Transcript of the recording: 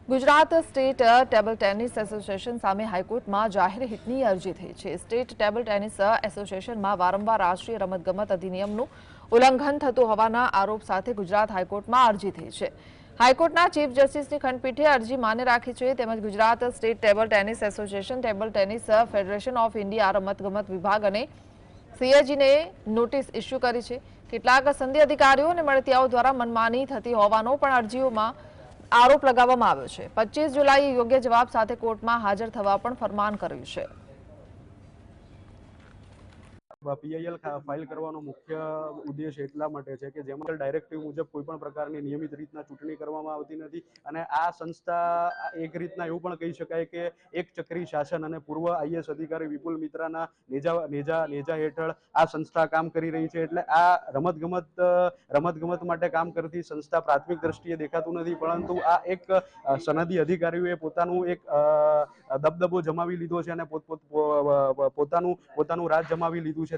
Gujarat state table tennis association સામે હાઈકોર્ટમાં જાહેર હિતની અરજી થઈ છે। સ્ટેટ ટેબલ ટેનિસ એસોસિએશનમાં વારંવાર રાષ્ટ્રીય રમતગમત અધિનિયમનું ઉલ્લંઘન થતું હોવાના આરોપ સાથે ગુજરાત હાઈકોર્ટમાં અરજી થઈ છે। હાઈકોર્ટના ચીફ જસ્ટિસની ખંડપીઠે અરજી માન્ય રાખી છે। તેમજ Gujarat state table tennis association, table tennis federation of India, રમતગમત વિભાગ અને સીએજીને નોટિસ ઇસ્યુ કરી છે। કેટલાક સંધિ અધિકારીઓ અને મળતિયાઓ દ્વારા મનમાની થતી હોવાનો પણ અરજીઓમાં આરોપ લગાવવામાં આવ્યો છે। 25 જુલાઈએ યોગ્ય જવાબ સાથે કોર્ટમાં હાજર થવા પણ ફરમાન કર્યું છે। પીઆઈએલ ફાઇલ કરવાનો મુખ્ય ઉદ્દેશ એટલા માટે છે કે જેમાં ડાયરેક્ટિવ મુજબ કોઈ પણ પ્રકારની નિયમિત રીતના ચૂંટણી કરવામાં આવતી નથી અને આ સંસ્થા એક રીતના એવું પણ કહી શકાય કે એક ચક્રી શાસન અને પૂર્વ આઈએએસ અધિકારી વિપુલ મિત્રાના નેજા હેઠળ આ સંસ્થા કામ કરી રહી છે। એટલે આ રમતગમત માટે કામ કરતી સંસ્થા પ્રાથમિક દ્રષ્ટિએ દેખાતું નથી, પરંતુ આ એક સનદી અધિકારીઓએ પોતાનું એક દબદબો જમાવી લીધો છે અને પોતાનું રાજ જમાવી લીધું છે।